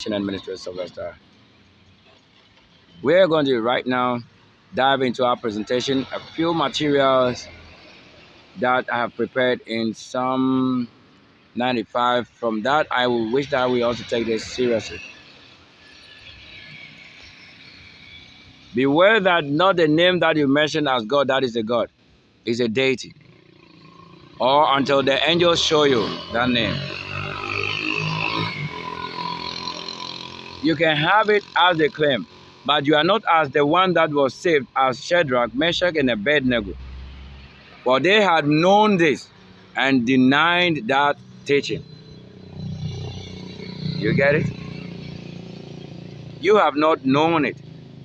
Presentation and Ministry Sylvester. We're going to right now dive into our presentation, a few materials that I have prepared in Psalm 95. From that, I will wish that we also take this seriously. Beware that not the name that you mention as God, that is a God, is a deity. Or until the angels show you that name. You can have it as they claim, but you are not as the one that was saved as Shadrach, Meshach, and Abednego. For they had known this and denied that teaching. You get it? You have not known it,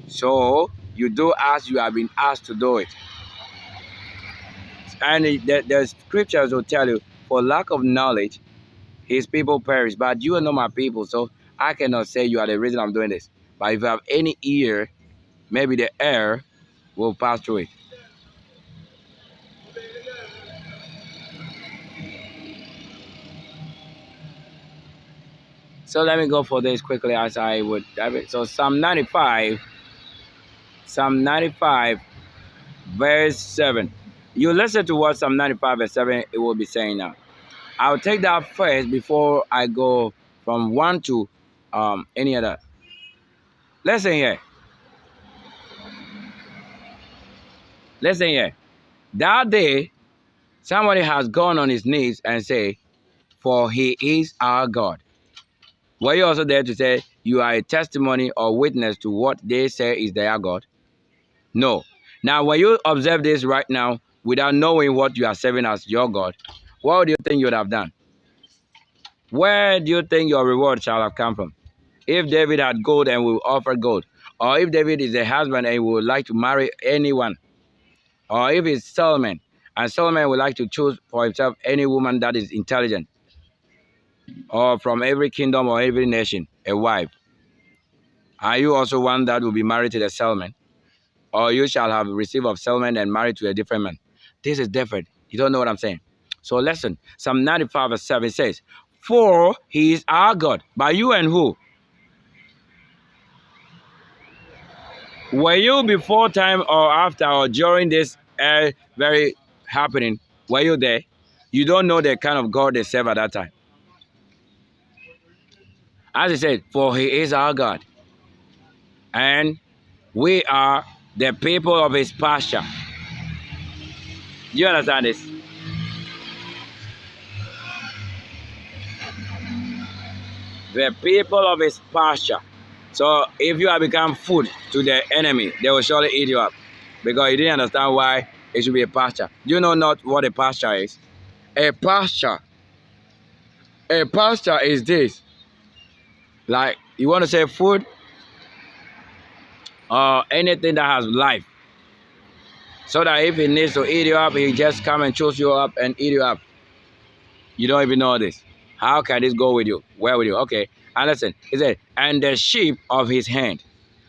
so you do as you have been asked to do it. And the scriptures will tell you, for lack of knowledge, his people perish. But you are not my people, so I cannot say you are the reason I'm doing this. But if you have any ear, maybe the air will pass through it. So let me go for this quickly as I would dive it. So Psalm 95, verse 7. You listen to what Psalm 95, verse 7 it will be saying now. I'll take that first before I go from one to any other. Listen here. Listen here. That day, somebody has gone on his knees and say, for he is our God. Were you also there to say you are a testimony or witness to what they say is their God? No. Now, when you observe this right now, without knowing what you are serving as your God, what do you think you would have done? Where do you think your reward shall have come from? If David had gold and will offer gold, or if David is a husband and would like to marry anyone, or if it's Solomon, and Solomon would like to choose for himself any woman that is intelligent, or from every kingdom or every nation, a wife. Are you also one that will be married to the Solomon? Or you shall have received of Solomon and married to a different man? This is different. You don't know what I'm saying. So listen, Psalm 95 verse 7 says, for he is our God. By you and who? Were you before time or after or during this very happening? Were you there? You don't know the kind of God they serve at that time. As he said, for he is our God. And we are the people of his pasture. Do you understand this? The people of his pasture. So if you have become food to the enemy, they will surely eat you up. Because you didn't understand why it should be a pasture. Do you know not what a pasture is? A pasture is this. Like, you want to say food or anything that has life. So that if he needs to eat you up, he just come and choose you up and eat you up. You don't even know this. How can this go with you? Where with you? Okay. And listen, he said, and the sheep of his hand.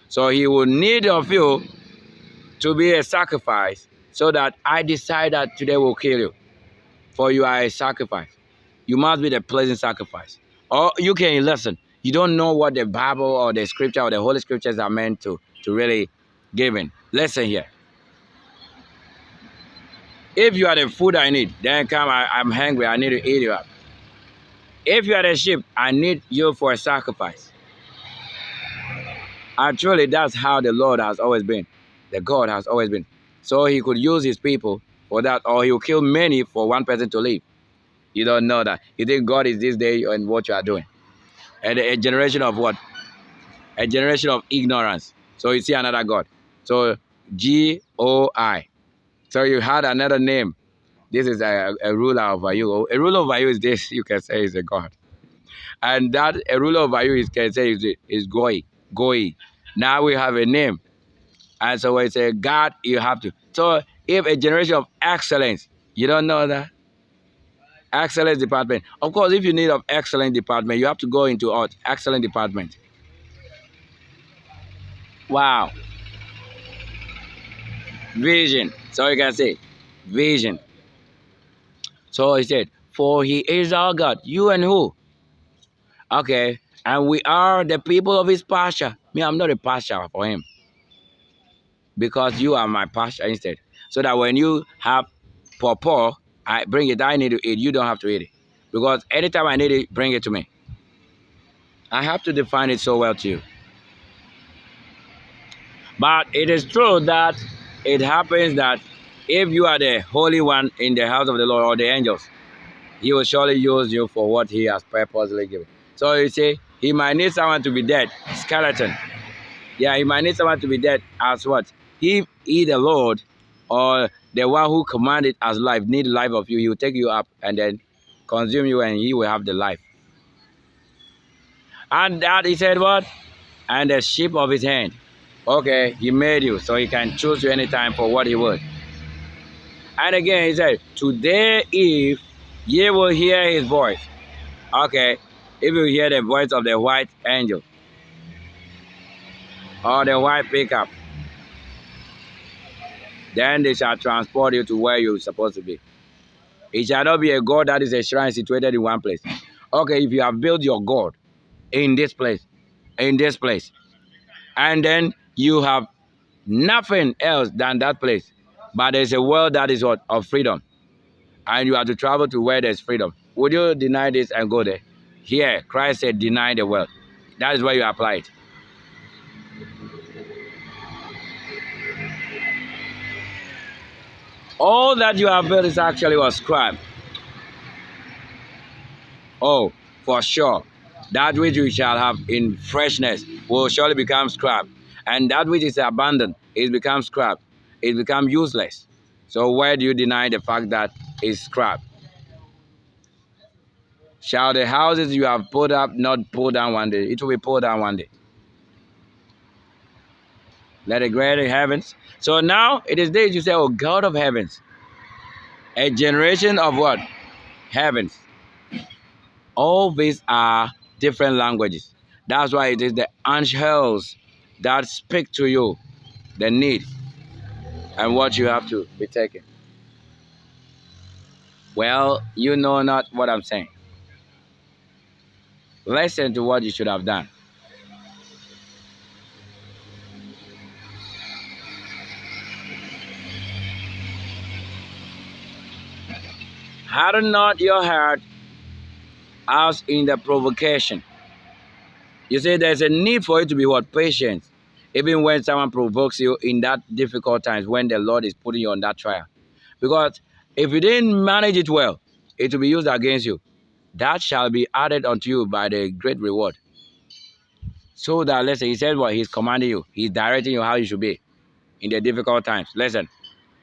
So he will need of you to be a sacrifice so that I decide that today will kill you. For you are a sacrifice. You must be the pleasant sacrifice. Or you can listen. You don't know what the Bible or the scripture or the Holy Scriptures are meant to really give in. Listen here. If you are the food I need, then come, I'm hungry, I need to eat you up. If you are the sheep, I need you for a sacrifice. Actually, that's how the Lord has always been. The God has always been. So he could use his people for that, or he will kill many for one person to live. You don't know that. You think God is this day and what you are doing. And a generation of what? A generation of ignorance. So you see another God. So G-O-I. So you had another name. This is a ruler over you. A ruler over you is this, you can say is a God. And that a ruler over you can say is Goi. Goi. Now we have a name. And so when you say God, you have to. So if a generation of excellence, you don't know that? Excellence department. Of course, if you need of excellent department, you have to go into our excellent department. Wow. Vision. So you can say vision. So he said, for he is our God. You and who? Okay. And we are the people of his pasture. Me, I'm not a pasture for him. Because you are my pasture instead. So that when you have pawpaw, I bring it, I need to eat. You don't have to eat it. Because anytime I need it, bring it to me. I have to define it so well to you. But it is true that it happens that if you are the Holy One in the house of the Lord or the angels, he will surely use you for what he has purposely given. So you say, he might need someone to be dead, skeleton. Yeah, he might need someone to be dead as what? If he, the Lord, or the one who commanded as life, need life of you, he will take you up and then consume you and he will have the life. And that he said what? And the sheep of his hand. Okay, he made you, so he can choose you anytime for what he would. And again, he said, today if ye will hear his voice. Okay, if you hear the voice of the white angel or the white pickup, then they shall transport you to where you're supposed to be. It shall not be a God that is a shrine situated in one place. Okay, if you have built your God in this place, and then you have nothing else than that place, but there's a world that is what? Of freedom. And you have to travel to where there's freedom. Would you deny this and go there? Here, Christ said, deny the world. That is where you apply it. All that you have built is actually was scrap. Oh, for sure. That which you shall have in freshness will surely become scrap. And that which is abandoned, it becomes scrap. It becomes useless. So where do you deny the fact that it's scrap? Shall the houses you have put up not pull down one day? It will be pulled down one day. Let the great heavens. So now it is days you say, oh God of heavens. A generation of what? Heavens. All these are different languages. That's why it is the angels that speak to you the need and what you have to be taking. Well, you know not what I'm saying. Listen to what you should have done. Harden not your heart as in the provocation. You see, there's a need for you to be what? Patient. Even when someone provokes you in that difficult times, when the Lord is putting you on that trial. Because if you didn't manage it well, it will be used against you. That shall be added unto you by the great reward. So that, listen, he said what? He's commanding you. He's directing you how you should be in the difficult times. Listen,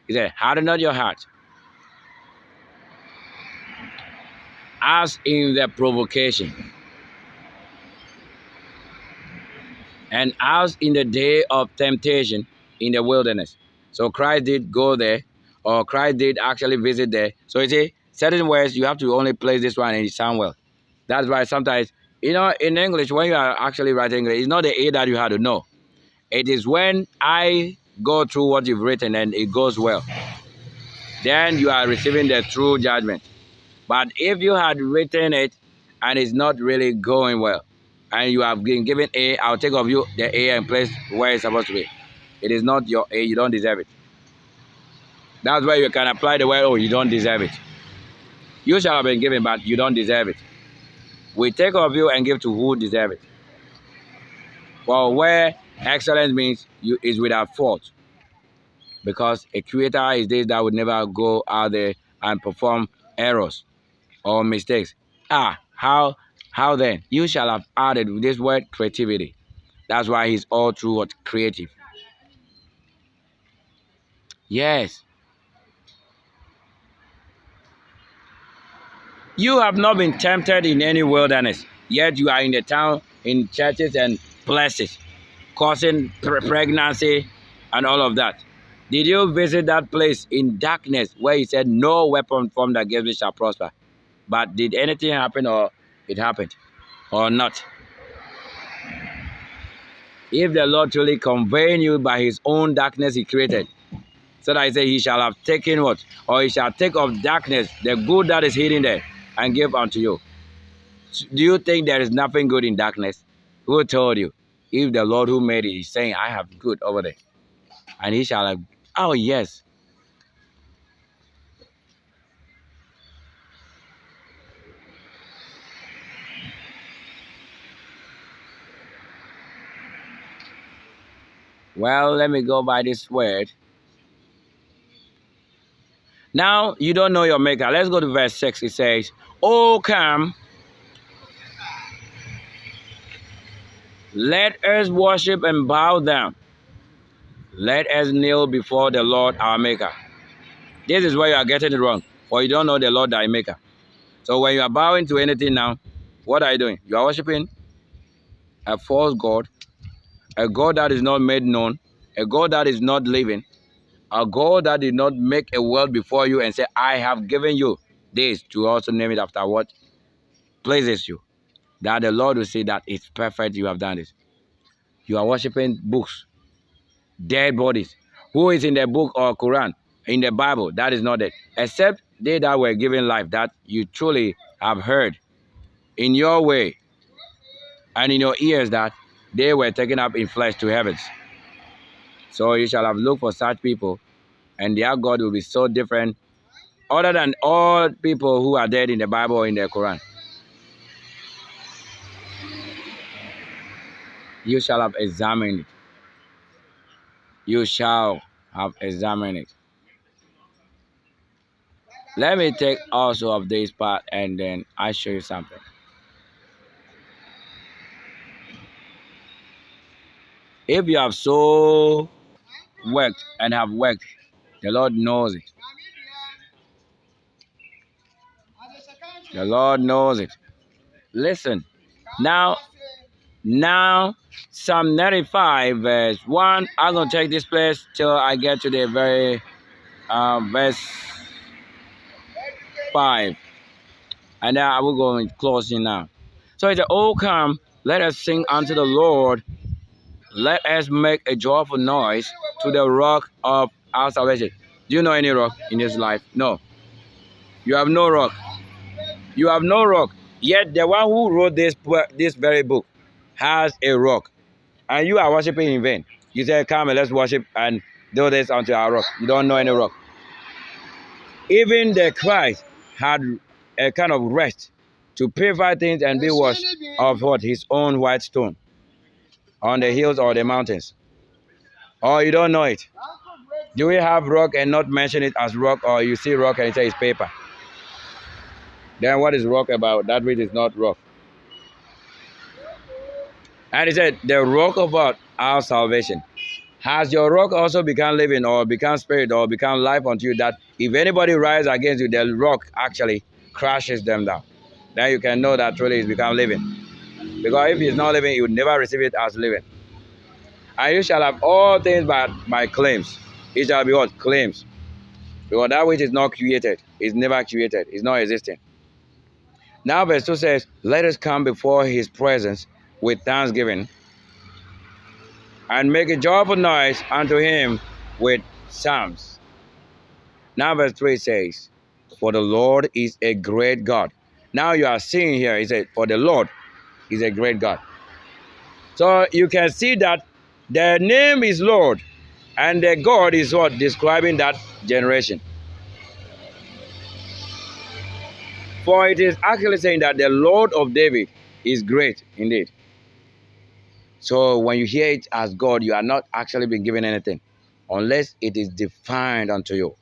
he said, harden not your heart as in the provocation, and as in the day of temptation in the wilderness. So Christ did go there, or Christ did actually visit there. So you see, certain words, you have to only place this one and it sound well. That's why sometimes, you know, in English, when you are actually writing English, it's not the A that you have to know. It is when I go through what you've written and it goes well. Then you are receiving the true judgment. But if you had written it and it's not really going well, and you have been given A, I'll take of you the A and place where it's supposed to be. It is not your A, you don't deserve it. That's where you can apply the word, oh, you don't deserve it. You shall have been given, but you don't deserve it. We take of you and give to who deserve it. For where excellence means you is without fault. Because a creator is this that would never go out there and perform errors or mistakes. How then? You shall have added with this word creativity. That's why he's all through what? Creative. Yes. You have not been tempted in any wilderness, yet you are in the town, in churches and places, causing pregnancy and all of that. Did you visit that place in darkness where he said, no weapon formed against me shall prosper? But did anything happen, or it happened or not? If the Lord truly conveying you by his own darkness he created, so that he said he shall have taken what? Or he shall take of darkness the good that is hidden there and give unto you. Do you think there is nothing good in darkness? Who told you? If the Lord who made it is saying, I have good over there, and he shall have, oh yes. Well, let me go by this word. Now, you don't know your maker. Let's go to verse 6. It says, Oh, come, let us worship and bow down. Let us kneel before the Lord our maker. This is where you are getting it wrong, for you don't know the Lord thy maker. So when you are bowing to anything now, what are you doing? You are worshiping a false God, a God that is not made known, a God that is not living, a God that did not make a world before you and say, I have given you this, to also name it after what pleases you. That the Lord will say that it's perfect, you have done this. You are worshiping books, dead bodies. Who is in the book or Quran, in the Bible, that is not it. Except they that were given life, that you truly have heard in your way and in your ears that they were taken up in flesh to heavens. So you shall have looked for such people, and their God will be so different other than all people who are dead in the Bible or in the Quran. You shall have examined it. You shall have examined it. Let me take also of this part and then I show you something. If you have so worked and have worked, the Lord knows it. The Lord knows it. Listen. Now, Psalm 95 verse 1. I'm going to take this place till I get to the very verse 5. And then I will go in closing now. So it's Oh, come, let us sing unto the Lord. Let us make a joyful noise to the rock of our salvation. Do you know any rock in this life? No. You have no rock. You have no rock. Yet the one who wrote this very book has a rock. And you are worshiping in vain. You say, come and let's worship and do this unto our rock. You don't know any rock. Even the Christ had a kind of rest to purify things and be washed of what? His own white stone on the hills or the mountains. Or you don't know it. Do we have rock and not mention it as rock, or you see rock and you say it's paper? Then what is rock about? That which is not rock. And he said, the rock of our salvation. Has your rock also become living or become spirit or become life unto you, that if anybody rise against you, the rock actually crashes them down? Then you can know that truly it's become living. Because if it's not living, you would never receive it as living. And you shall have all things by claims. It shall be what? Claims. Because that which is not created is never created. It's not existing. Now verse 2 says, let us come before his presence with thanksgiving and make a joyful noise unto him with psalms. Now verse 3 says, for the Lord is a great God. Now you are seeing here, he said, for the Lord is a great God. So you can see that the name is Lord, and the God is what? Describing that generation. For it is actually saying that the Lord of David is great indeed. So when you hear it as God, you are not actually being given anything unless it is defined unto you.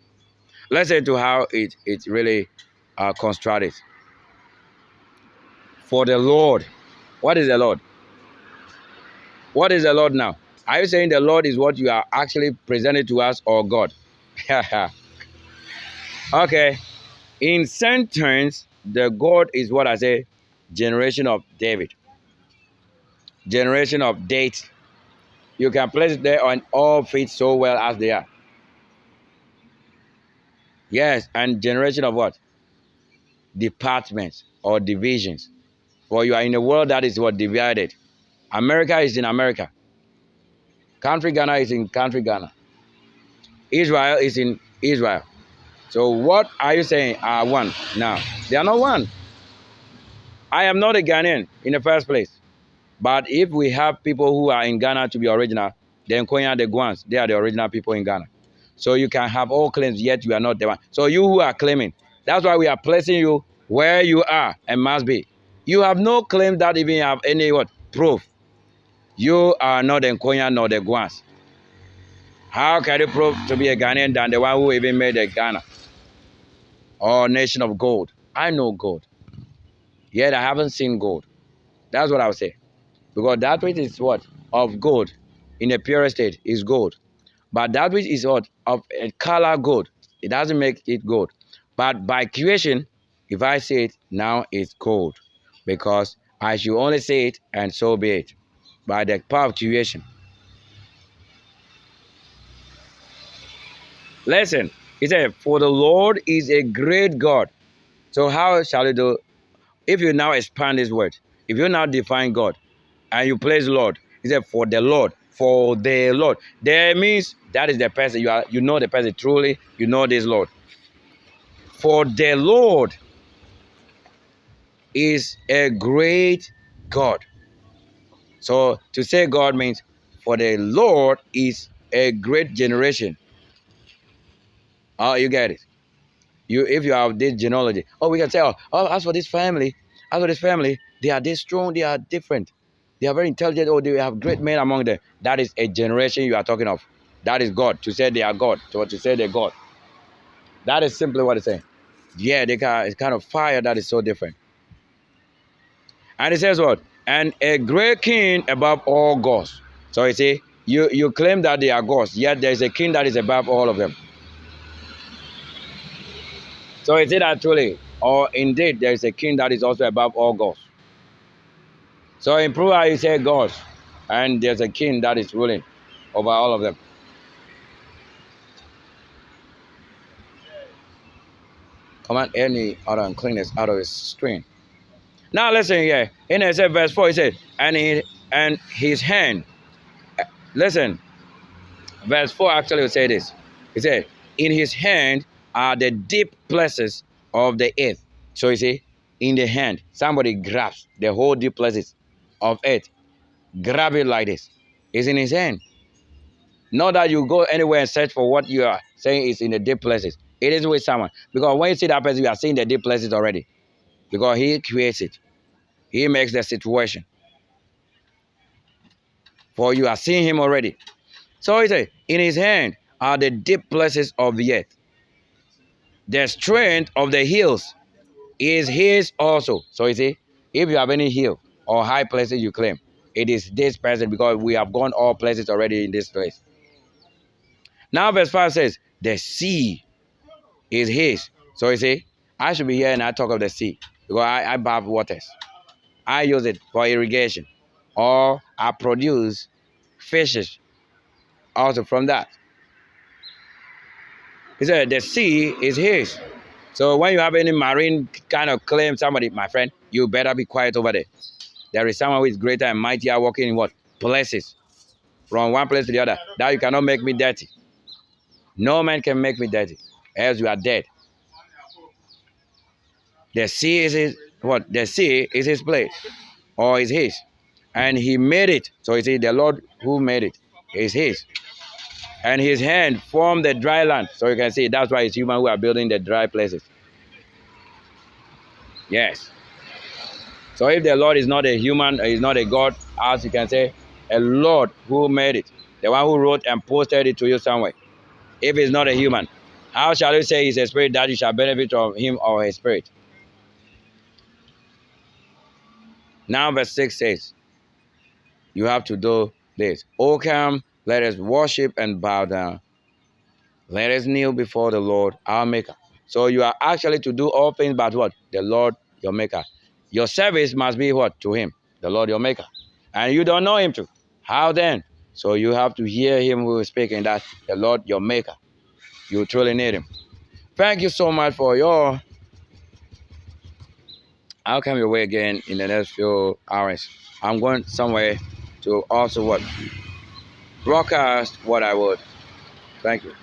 Let's say to how it really constructed. For the Lord. What is the Lord? What is the Lord now? Are you saying the Lord is what you are actually presenting to us, or God? Okay. In sentence, the God is what I say, generation of David. Generation of date. You can place it there and all fit so well as they are. Yes, and generation of what? Departments or divisions. For you are in a world that is what? Divided. America is in America. Country Ghana is in country Ghana. Israel is in Israel. So what are you saying are one now? They are not one. I am not a Ghanaian in the first place. But if we have people who are in Ghana to be original, then Konya, the Guans, they are the original people in Ghana. So you can have all claims, yet you are not the one. So you who are claiming, that's why we are placing you where you are and must be. You have no claim that even have any what proof. You are not the Konya nor the Guans. How can you prove to be a Ghanaian than the one who even made a Ghana or nation of gold? I know gold, yet I haven't seen gold. That's what I would say. Because that which is what? Of gold, in a pure state, is gold. But that which is what? Of a color gold, it doesn't make it gold. But by creation, if I say it, now it's gold. Because I should only say it, and so be it. By the power of creation. Listen, he said, for the Lord is a great God. So how shall you do? If you now expand this word, if you now define God, and you place Lord, he said, for the Lord, for the Lord. There means that is the person, you know the person truly, you know this Lord. For the Lord is a great God. So to say God means for the Lord is a great generation. Oh, you get it. If you have this genealogy, we can say, as for this family, they are this strong, they are different. They are very intelligent, they have great men among them. That is a generation you are talking of. That is God. To say they are God, to say they're God. That is simply what it's saying. Yeah, it's kind of fire that is so different. And it says what? And a great king above all gods. So you see, you claim that they are gods, yet there is a king that is above all of them. So is it that truly, or indeed there is a king that is also above all gods? So in Proverbs you say gods, and there's a king that is ruling over all of them. Command any other uncleanness out of his screen. Now listen here. In verse 4, he said, and his hand. Listen, verse 4 actually will say this. He said, in his hand are the deep places of the earth. So you see, in the hand, somebody grabs the whole deep places of earth. Grab it like this. It's in his hand. Not that you go anywhere and search for what you are saying is in the deep places. It is with someone. Because when you see that person, you are seeing the deep places already. Because he creates it. He makes the situation. For you are seeing him already. So he said, in his hand are the deep places of the earth. The strength of the hills is his also. So you see, if you have any hill or high places you claim, it is this person, because we have gone all places already in this place. Now verse 5 says, the sea is his. So you see, I should be here and I talk of the sea, because I bath waters. I use it for irrigation, or I produce fishes also from that. He said, the sea is his. So when you have any marine kind of claim, somebody, my friend, you better be quiet over there. There is someone who is greater and mightier walking in what? Places. From one place to the other. That you cannot make me dirty. No man can make me dirty. Else you are dead. The sea is his, what? The sea is his place. Or is his. And he made it. So you see, the Lord who made it is his. And his hand formed the dry land. So you can see, that's why it's human who are building the dry places. Yes. So if the Lord is not a human, is not a God, as you can say, a Lord who made it, the one who wrote and posted it to you somewhere, if it's not a human, how shall you say he's a spirit that you shall benefit from him or his spirit? Now verse 6 says, you have to do this. O come, let us worship and bow down. Let us kneel before the Lord, our Maker. So you are actually to do all things but what? The Lord, your Maker. Your service must be what? To him, the Lord, your Maker. And you don't know him too. How then? So you have to hear him who is speaking, that the Lord, your Maker. You truly need him. Thank you so much for your... I'll come your way again in the next few hours. I'm going somewhere to also what? Broadcast what I would. Thank you.